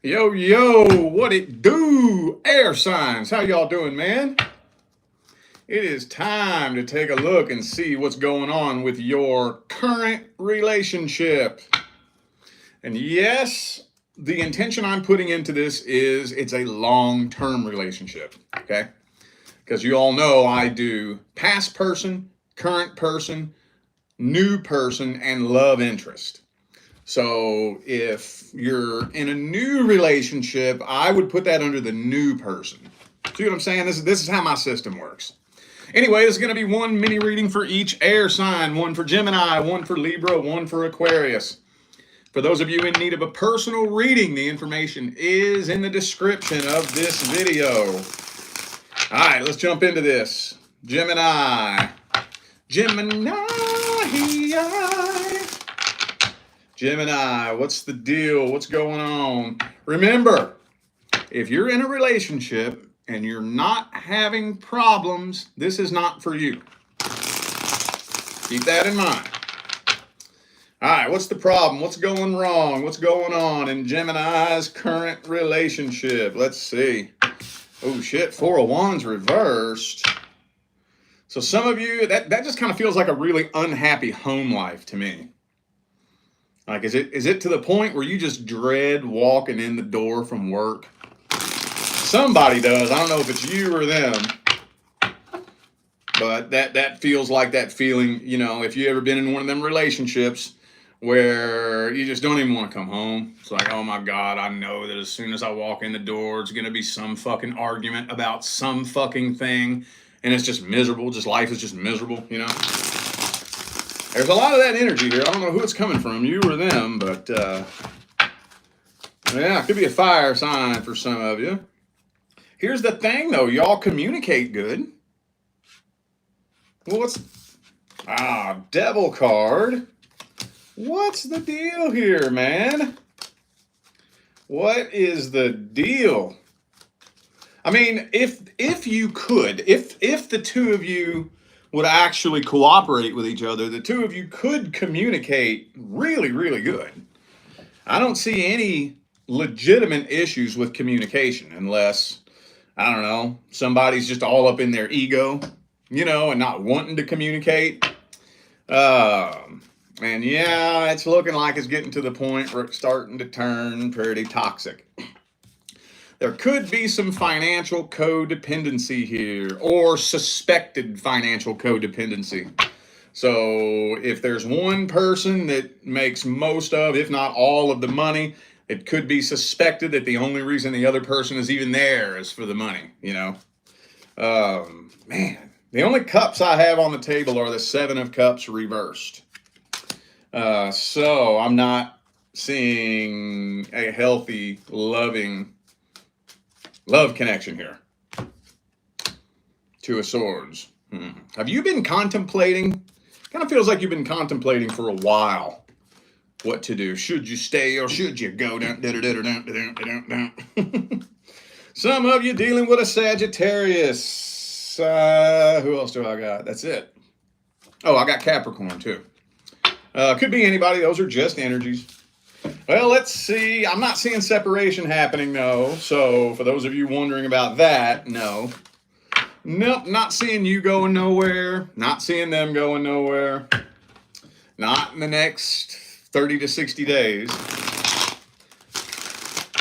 Yo, yo, what it do? Air signs, how y'all doing, man? It is time to take a look and see what's going on with your current relationship. And yes, the intention I'm putting into this is it's a long-term relationship, okay? Because you all know I do past person, current person, new person, and love interest. So if you're in a new relationship, I would put that under the new person. See what I'm saying? This is how my system works. Anyway, there's going to be one mini reading for each air sign, one for Gemini, one for Libra, one for Aquarius. For those of you in need of a personal reading, the information is in the description of this video. All right, let's jump into this. Gemini. Gemini, what's the deal? What's going on? Remember, if you're in a relationship and you're not having problems, this is not for you. Keep that in mind. All right, what's the problem? What's going wrong? What's going on in Gemini's current relationship? Let's see. Oh, shit, Four of Wands reversed. So some of you, that just kind of feels like a really unhappy home life to me. Like, is it to the point where you just dread walking in the door from work? Somebody does. I don't know if it's you or them. But that feels like that feeling, you know, if you ever been in one of them relationships where you just don't even want to come home. It's like, oh my God, I know that as soon as I walk in the door, it's going to be some fucking argument about some fucking thing. And it's just miserable. Just life is just miserable, you know? There's a lot of that energy here. I don't know who it's coming from, you or them, but yeah, it could be a fire sign for some of you. Here's the thing, though. Y'all communicate good. Well, Devil card. What's the deal here, man? What is the deal? I mean, if you could, if the two of you would actually cooperate with each other, the two of you could communicate really, really good. I don't see any legitimate issues with communication unless, I don't know, somebody's just all up in their ego, you know, and not wanting to communicate. And yeah, it's looking like it's getting to the point where it's starting to turn pretty toxic. There could be some financial codependency here, or suspected financial codependency. So if there's one person that makes most of, if not all of the money, it could be suspected that the only reason the other person is even there is for the money, you know? Man, the only cups I have on the table are the Seven of Cups reversed. So I'm not seeing a healthy, loving love connection here. Two of Swords. Have you been contemplating? Kind of feels like you've been contemplating for a while what to do. Should you stay or should you go? Some of you dealing with a Sagittarius. Who else do I got? That's it. Oh, I got Capricorn too. Could be anybody. Those are just energies. Well, let's see. I'm not seeing separation happening, no. So for those of you wondering about that, no. Nope, not seeing you going nowhere. Not seeing them going nowhere. Not in the next 30 to 60 days.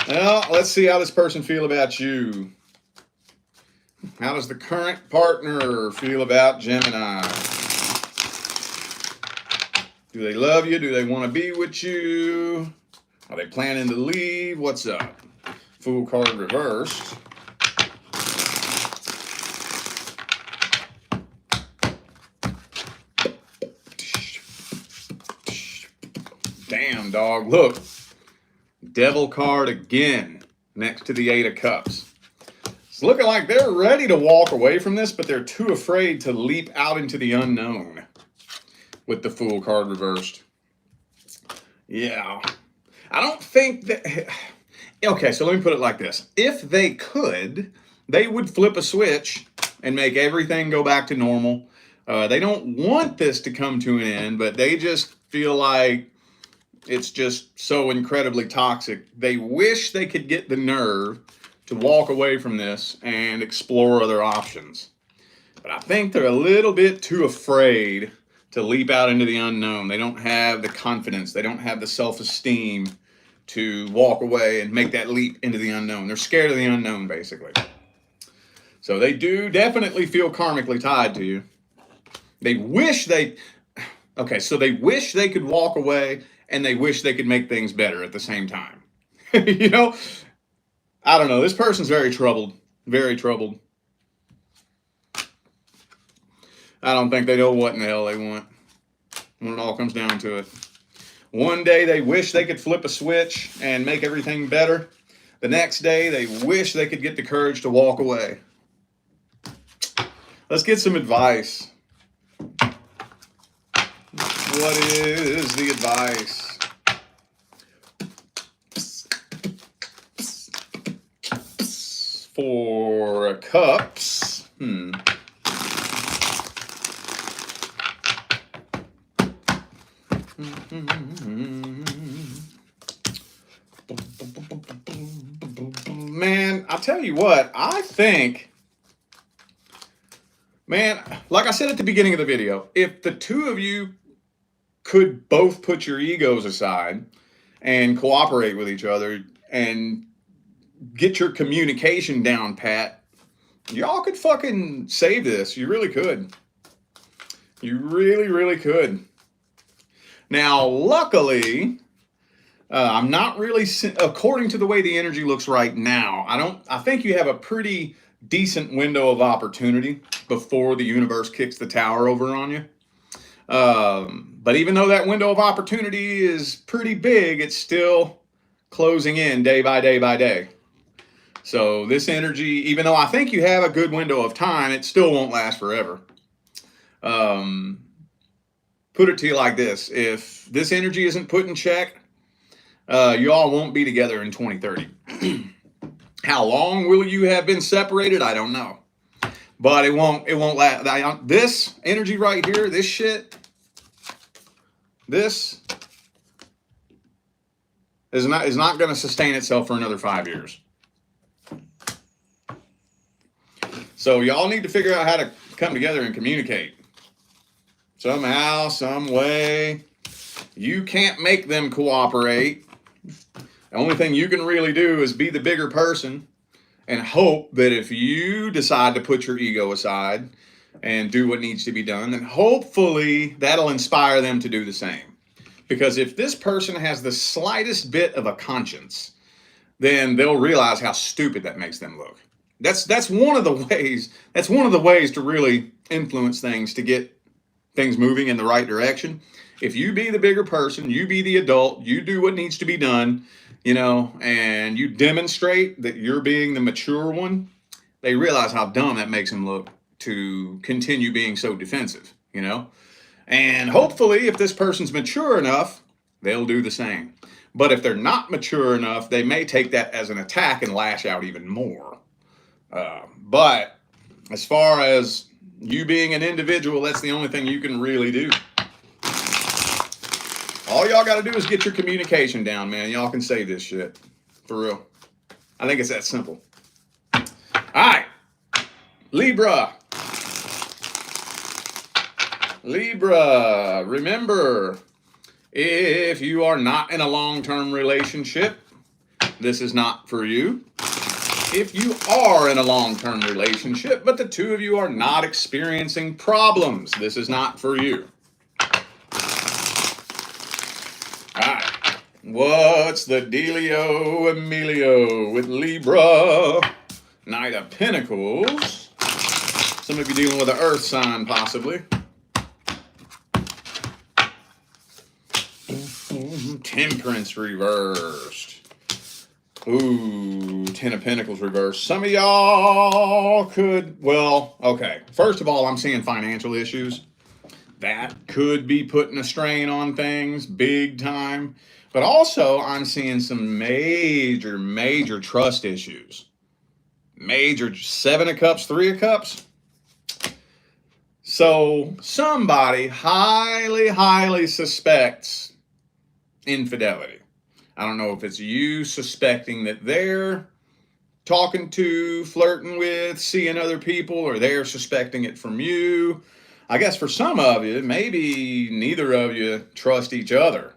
Well, let's see how this person feel about you. How does the current partner feel about Gemini? Do they love you? Do they want to be with you? Are they planning to leave? What's up? Fool card reversed. Damn, dog. Look. Devil card again next to the Eight of Cups. It's looking like they're ready to walk away from this, but they're too afraid to leap out into the unknown. With the Fool card reversed. Yeah. I don't think that... Okay, so let me put it like this. If they could, they would flip a switch and make everything go back to normal. They don't want this to come to an end, but they just feel like It's just so incredibly toxic. They wish they could get the nerve to walk away from this and explore other options. But I think they're a little bit too afraid to leap out into the unknown. They don't have the confidence. They don't have the self-esteem to walk away and make that leap into the unknown. They're scared of the unknown, basically. So they do definitely feel karmically tied to you. They wish they... Okay, so they wish they could walk away, and they wish they could make things better at the same time. You know? I don't know. This person's very troubled. Very troubled. I don't think they know what in the hell they want when it all comes down to it. One day they wish they could flip a switch and make everything better. The next day they wish they could get the courage to walk away. Let's get some advice. What is the advice? Four cups. Man, I'll tell you what, I think, man, like I said at the beginning of the video, if the two of you could both put your egos aside and cooperate with each other and get your communication down pat, y'all could fucking save this. You really could. You really, really could. Now, luckily, I'm not really, according to the way the energy looks right now, I think you have a pretty decent window of opportunity before the universe kicks the tower over on you. But even though that window of opportunity is pretty big, it's still closing in day by day by day. So this energy, even though I think you have a good window of time, it still won't last forever. Put it to you like this. If this energy isn't put in check, you all won't be together in 2030. How long will you have been separated? I don't know. But it won't last. This energy right here, this shit, this is not going to sustain itself for another 5 years. So y'all need to figure out how to come together and communicate. Somehow, some way. You can't make them cooperate. The only thing you can really do is be the bigger person and hope that if you decide to put your ego aside and do what needs to be done, then hopefully that'll inspire them to do the same. Because if this person has the slightest bit of a conscience, then they'll realize how stupid that makes them look. That's one of the ways. That's one of the ways to really influence things, to get things moving in the right direction. If you be the bigger person, you be the adult, you do what needs to be done, you know, and you demonstrate that you're being the mature one, they realize how dumb that makes them look to continue being so defensive, you know. And hopefully, if this person's mature enough, they'll do the same. But if they're not mature enough, they may take that as an attack and lash out even more. But as far as you being an individual, that's the only thing you can really do. All y'all got to do is get your communication down, man. Y'all can save this shit. For real. I think it's that simple. All right. Libra. Libra. Remember, if you are not in a long-term relationship, this is not for you. If you are in a long-term relationship, but the two of you are not experiencing problems, this is not for you. Alright, what's the dealio Emilio with Libra? Knight of Pentacles. Some of you dealing with an earth sign, possibly. Temperance reversed. Ooh, Ten of Pentacles reversed. Some of y'all could, well, okay. First of all, I'm seeing financial issues. That could be putting a strain on things big time. But also, I'm seeing some major trust issues. Major 7 of Cups, 3 of Cups. So somebody highly suspects infidelity. I don't know if it's you suspecting that they're talking to, flirting with, seeing other people, or they're suspecting it from you. I guess for some of you, maybe neither of you trust each other.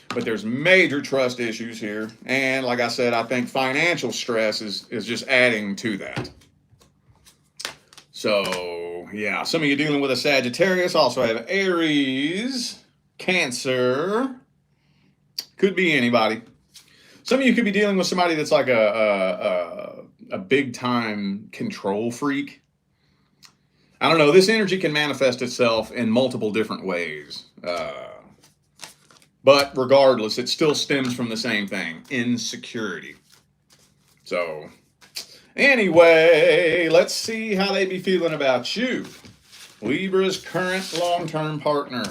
But there's major trust issues here. And like I said, I think financial stress is just adding to that. So, yeah, some of you dealing with a Sagittarius also have Aries, Cancer, could be anybody. Some of you could be dealing with somebody that's like a big time control freak. I don't know. This energy can manifest itself in multiple different ways. But regardless, it still stems from the same thing, insecurity. So anyway, let's see how they be feeling about you. Libra's current long-term partner.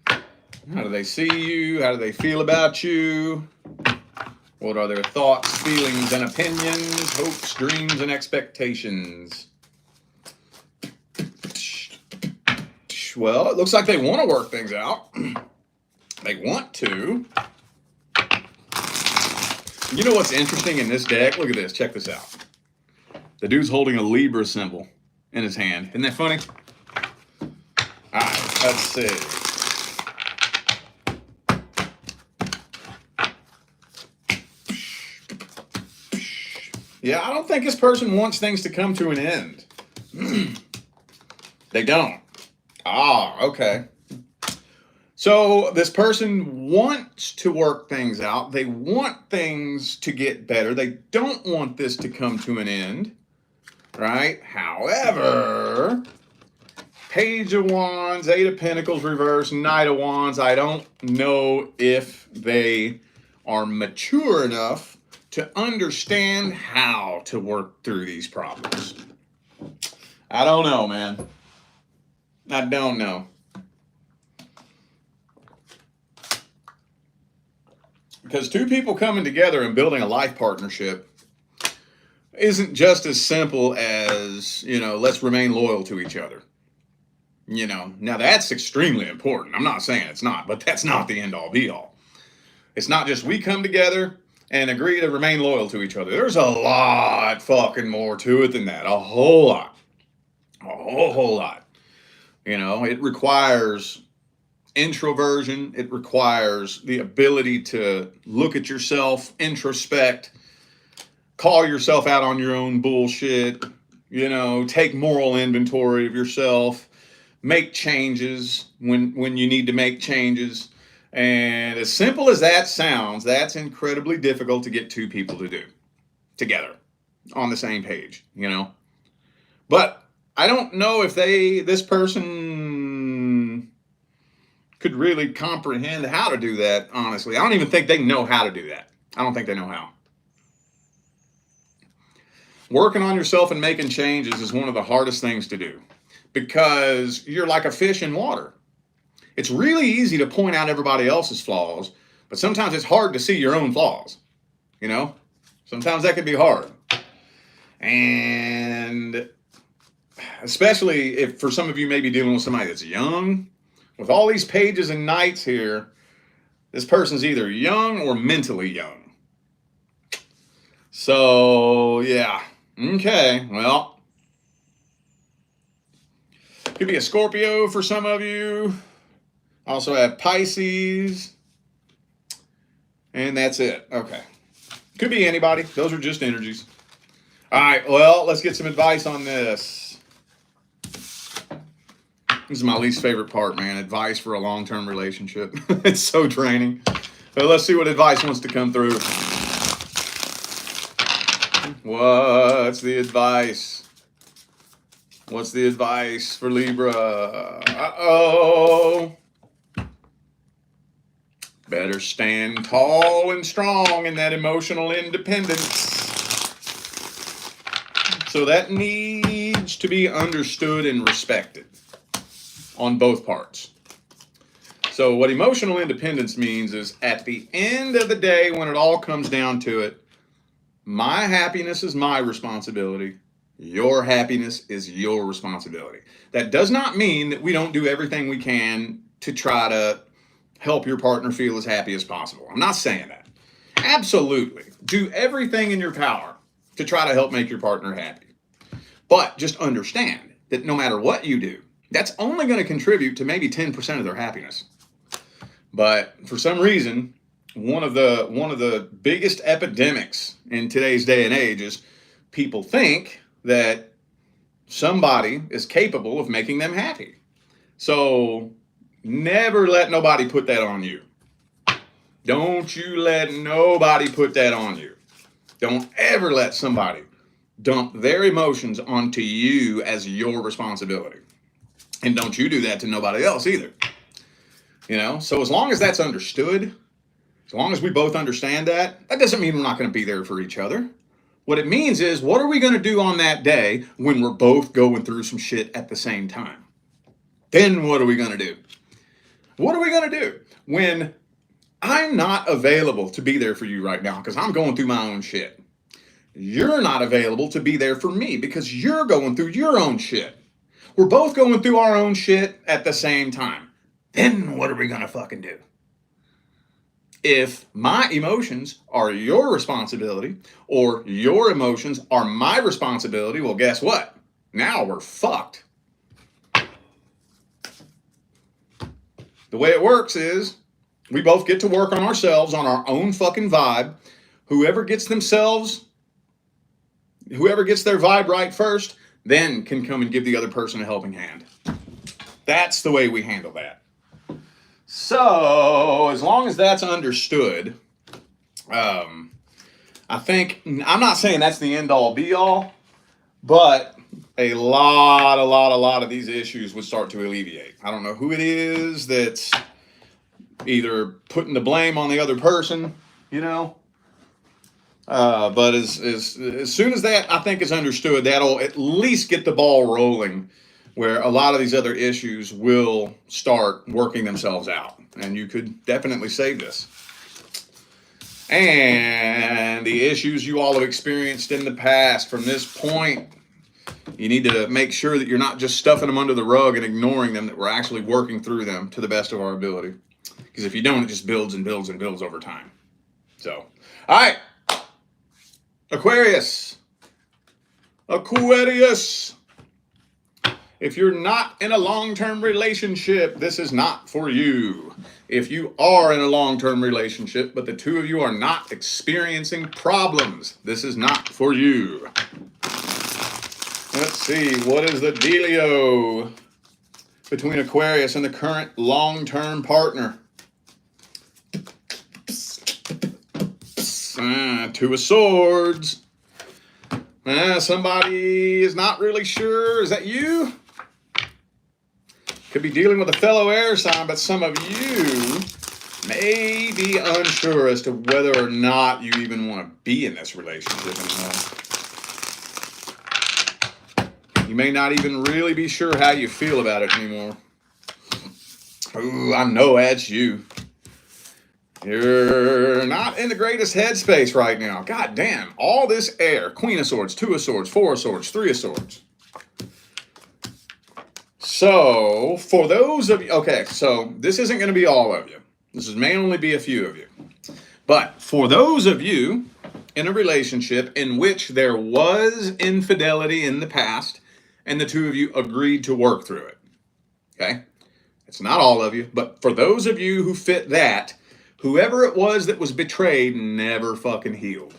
How do they see you? How do they feel about you? What are their thoughts, feelings, and opinions, hopes, dreams, and expectations? Well, it looks like they want to work things out. They want to. You know what's interesting in this deck? Look at this. Check this out. The dude's holding a Libra symbol in his hand. Isn't that funny? All right, let's see. Yeah, I don't think this person wants things to come to an end. They don't. Ah, okay. So this person wants to work things out. They want things to get better. They don't want this to come to an end, right? However, Page of Wands, Eight of Pentacles reverse, Knight of Wands. I don't know if they are mature enough to understand how to work through these problems. I don't know, man. I don't know. Because two people coming together and building a life partnership isn't just as simple as, let's remain loyal to each other. Now that's extremely important. I'm not saying it's not, but that's not the end all be all. It's not just we come together and agree to remain loyal to each other. There's a lot fucking more to it than that. A whole lot. A whole lot. It requires introversion. It requires the ability to look at yourself, introspect, call yourself out on your own bullshit, take moral inventory of yourself, make changes when you need to make changes. And as simple as that sounds, that's incredibly difficult to get two people to do together on the same page, But I don't know if this person could really comprehend how to do that, honestly. I don't even think they know how to do that. I don't think they know how. Working on yourself and making changes is one of the hardest things to do because you're like a fish in water. It's really easy to point out everybody else's flaws, but sometimes it's hard to see your own flaws. Sometimes that can be hard. And especially if for some of you may be dealing with somebody that's young, with all these pages and knights here, this person's either young or mentally young. So, yeah. Okay, well, could be a Scorpio for some of you. Also have Pisces. And that's it. Okay. Could be anybody. Those are just energies. All right, well, let's get some advice on this. This is my least favorite part, man. Advice for a long-term relationship. It's so draining. But let's see what advice wants to come through. What's the advice? What's the advice for Libra? Uh-oh. Better stand tall and strong in that emotional independence. So that needs to be understood and respected on both parts. So what emotional independence means is at the end of the day, when it all comes down to it, my happiness is my responsibility. Your happiness is your responsibility. That does not mean that we don't do everything we can to try to help your partner feel as happy as possible. I'm not saying that. Absolutely. Do everything in your power to try to help make your partner happy. But just understand that no matter what you do, that's only going to contribute to maybe 10% of their happiness. But for some reason, one of the biggest epidemics in today's day and age is people think that somebody is capable of making them happy. So never let nobody put that on you. Don't you let nobody put that on you. Don't ever let somebody dump their emotions onto you as your responsibility. And don't you do that to nobody else either. You know, so as long as that's understood, as long as we both understand that, that doesn't mean we're not going to be there for each other. What it means is, what are we going to do on that day when we're both going through some shit at the same time? Then what are we going to do? What are we going to do when I'm not available to be there for you right now because I'm going through my own shit? You're not available to be there for me because you're going through your own shit. We're both going through our own shit at the same time. Then what are we going to fucking do? If my emotions are your responsibility or your emotions are my responsibility, well, guess what? Now we're fucked. The way it works is we both get to work on ourselves, on our own fucking vibe. Whoever gets their vibe right first, then can come and give the other person a helping hand. That's the way we handle that. So, as long as that's understood, I think, I'm not saying that's the end all be all, but a lot of these issues would start to alleviate. I don't know who it is that's either putting the blame on the other person, you know, but as soon as that, I think, is understood, that'll at least get the ball rolling where a lot of these other issues will start working themselves out. And you could definitely save this. And the issues you all have experienced in the past, from this point, you need to make sure that you're not just stuffing them under the rug and ignoring them, that we're actually working through them to the best of our ability. Because if you don't, it just builds and builds and builds over time. So, all right. Aquarius. If you're not in a long-term relationship, this is not for you. If you are in a long-term relationship, but the two of you are not experiencing problems, this is not for you. Let's see, what is the dealio between Aquarius and the current long-term partner? Two of Swords. Somebody is not really sure. Is that you? Could be dealing with a fellow air sign, but some of you may be unsure as to whether or not you even want to be in this relationship anymore. You may not even really be sure how you feel about it anymore. Ooh, I know that's you. You're not in the greatest headspace right now. God damn, all this air. Queen of Swords, Two of Swords, Four of Swords, Three of Swords. So, for those of you, okay, so this isn't going to be all of you. This may only be a few of you. But for those of you in a relationship in which there was infidelity in the past and the two of you agreed to work through it, okay? It's not all of you, but for those of you who fit that, whoever it was that was betrayed never fucking healed.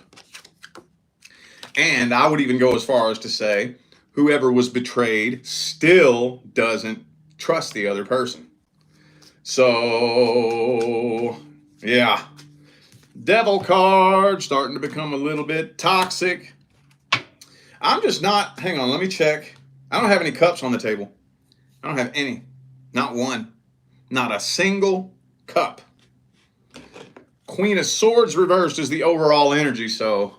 And I would even go as far as to say, whoever was betrayed still doesn't trust the other person. So, yeah. Devil card starting to become a little bit toxic. I'm just not, hang on, let me check. I don't have any cups on the table. I don't have any. Not one. Not a single cup. Queen of Swords reversed is the overall energy, so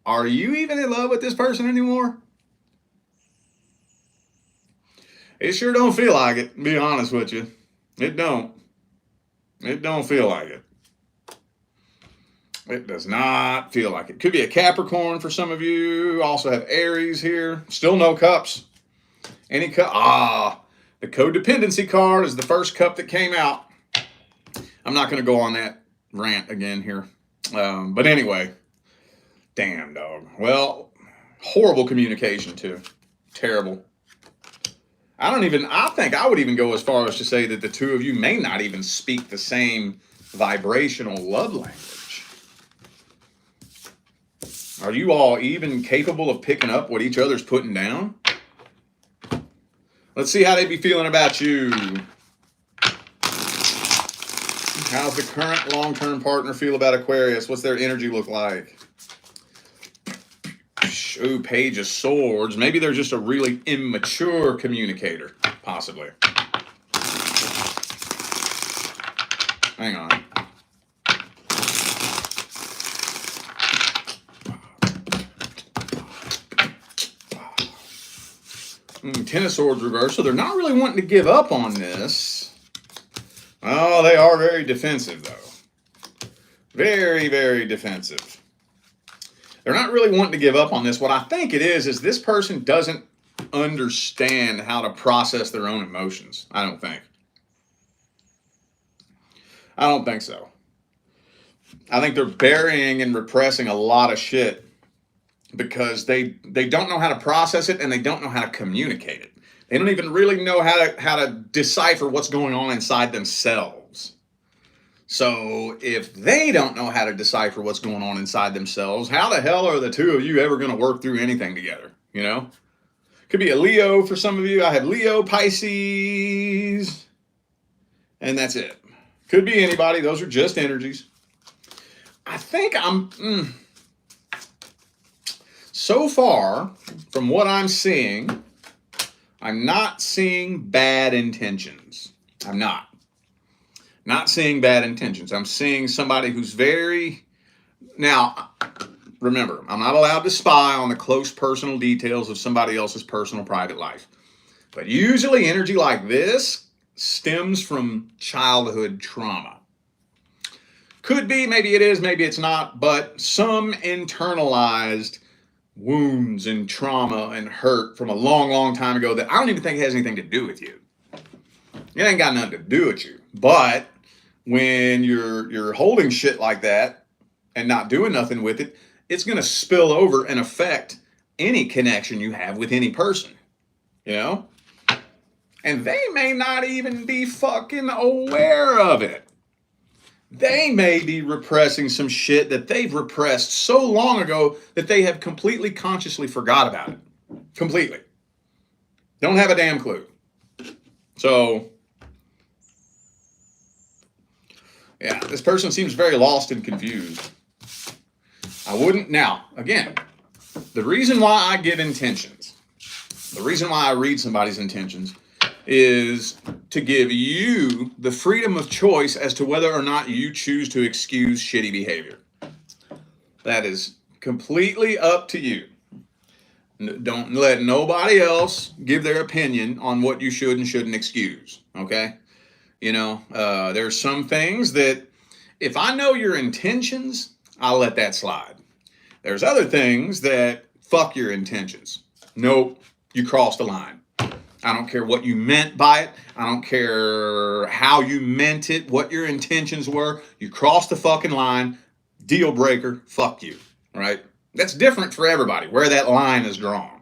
are you even in love with this person anymore? It sure don't feel like it, to be honest with you. It don't. It don't feel like it. It does not feel like it. Could be a Capricorn for some of you. Also have Aries here. Still no cups. Any cup? The codependency card is the first cup that came out. I'm not going to go on that rant again here. But anyway, damn dog. Well, horrible communication too. Terrible. I think I would even go as far as to say that the two of you may not even speak the same vibrational love language. Are you all even capable of picking up what each other's putting down? Let's see how they be feeling about you. How's the current long-term partner feel about Aquarius? What's their energy look like? Ooh, Page of Swords. Maybe they're just a really immature communicator, possibly. Hang on. Ten of Swords reversed, so they're not really wanting to give up on this. Oh, they are very defensive, though. Very, very defensive. They're not really wanting to give up on this. What I think it is this person doesn't understand how to process their own emotions. I don't think so. I think they're burying and repressing a lot of shit because they don't know how to process it and they don't know how to communicate it. They don't even really know how to decipher what's going on inside themselves. So if they don't know how to decipher what's going on inside themselves, how the hell are the two of you ever going to work through anything together? You know? Could be a Leo for some of you. I have Leo, Pisces, and that's it. Could be anybody. Those are just energies. I think so far, from what I'm seeing, I'm not seeing bad intentions. I'm not seeing bad intentions. I'm seeing somebody who's very... Now, remember, I'm not allowed to spy on the close personal details of somebody else's personal private life. But usually energy like this stems from childhood trauma. Could be, maybe it is, maybe it's not, but some internalized wounds and trauma and hurt from a long, long time ago that I don't even think has anything to do with you. It ain't got nothing to do with you. But when you're holding shit like that and not doing nothing with it, it's going to spill over and affect any connection you have with any person, you know? And they may not even be fucking aware of it. They may be repressing some shit that they've repressed so long ago that they have completely consciously forgot about it. Completely. Don't have a damn clue. So... yeah, this person seems very lost and confused. I wouldn't... Now, again, the reason why I give intentions, the reason why I read somebody's intentions is to give you the freedom of choice as to whether or not you choose to excuse shitty behavior. That is completely up to you. Don't let nobody else give their opinion on what you should and shouldn't excuse, okay? You know, there's some things that if I know your intentions, I'll let that slide. There's other things that fuck your intentions. Nope, you crossed the line. I don't care what you meant by it. I don't care how you meant it, what your intentions were. You crossed the fucking line. Deal breaker, fuck you, right? That's different for everybody, where that line is drawn.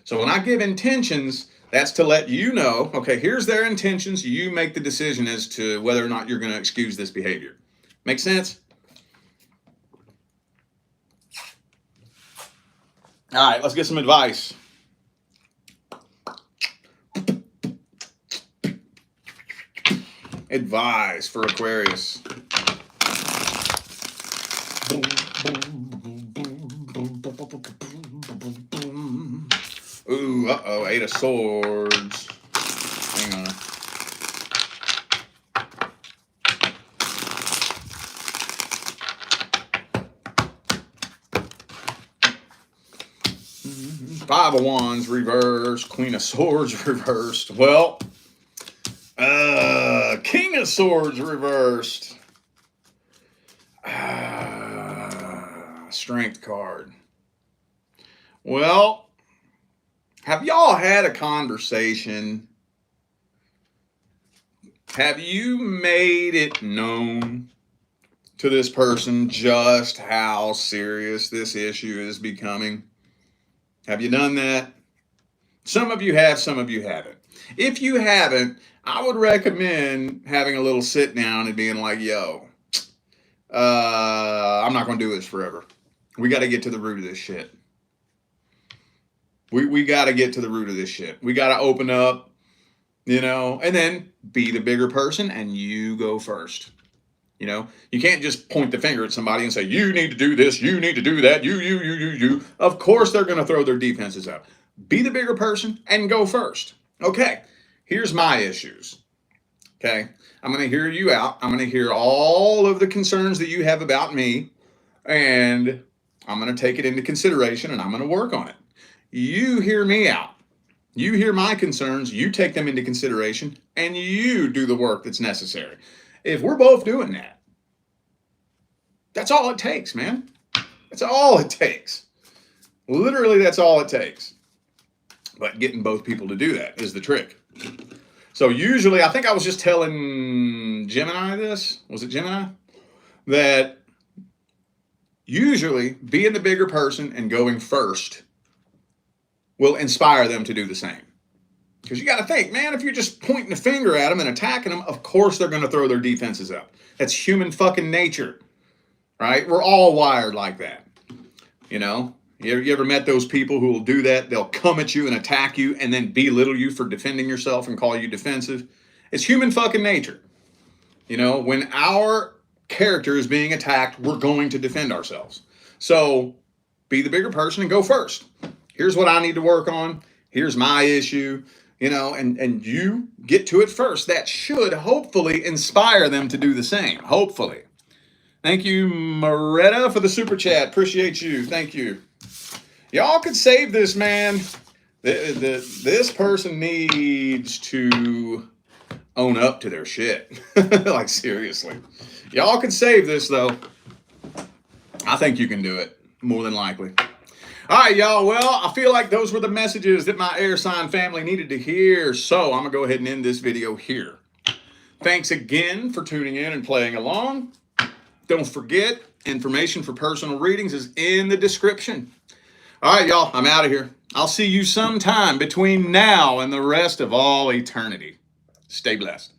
So when I give intentions, that's to let you know, okay, here's their intentions. You make the decision as to whether or not you're going to excuse this behavior. Make sense? All right, let's get some advice. Advice for Aquarius. Ooh, uh-oh, Eight of Swords. Hang on. Five of Wands reversed. Queen of Swords reversed. Well, King of Swords reversed. Strength card. Well, have y'all had a conversation? Have you made it known to this person just how serious this issue is becoming? Have you done that? Some of you have, some of you haven't. If you haven't, I would recommend having a little sit down and being like, yo, I'm not going to do this forever. We got to get to the root of this shit. We got to get to the root of this shit. We got to open up, and then be the bigger person and you go first. You can't just point the finger at somebody and say, you need to do this, you need to do that, you. Of course they're going to throw their defenses up. Be the bigger person and go first. Okay, here's my issues. Okay, I'm going to hear you out. I'm going to hear all of the concerns that you have about me, and I'm going to take it into consideration, and I'm going to work on it. You hear me out. You hear my concerns, you take them into consideration, and you do the work that's necessary. If we're both doing that, that's all it takes, man. That's all it takes. Literally, that's all it takes. But getting both people to do that is the trick. So usually, I think I was just telling Gemini this. Was it Gemini? That usually being the bigger person and going first will inspire them to do the same. Because you got to think, man, if you're just pointing a finger at them and attacking them, of course they're going to throw their defenses up. That's human fucking nature, right? We're all wired like that. You ever met those people who will do that? They'll come at you and attack you and then belittle you for defending yourself and call you defensive. It's human fucking nature. When our character is being attacked, we're going to defend ourselves. So be the bigger person and go first. Here's what I need to work on. Here's my issue, and you get to it first. That should hopefully inspire them to do the same. Hopefully. Thank you, Moretta, for the super chat. Appreciate you. Thank you. Y'all could save this, man. This person needs to own up to their shit. Like, seriously. Y'all could save this, though. I think you can do it, more than likely. All right, y'all. Well, I feel like those were the messages that my air sign family needed to hear. So I'm going to go ahead and end this video here. Thanks again for tuning in and playing along. Don't forget, information for personal readings is in the description. All right, y'all. I'm out of here. I'll see you sometime between now and the rest of all eternity. Stay blessed.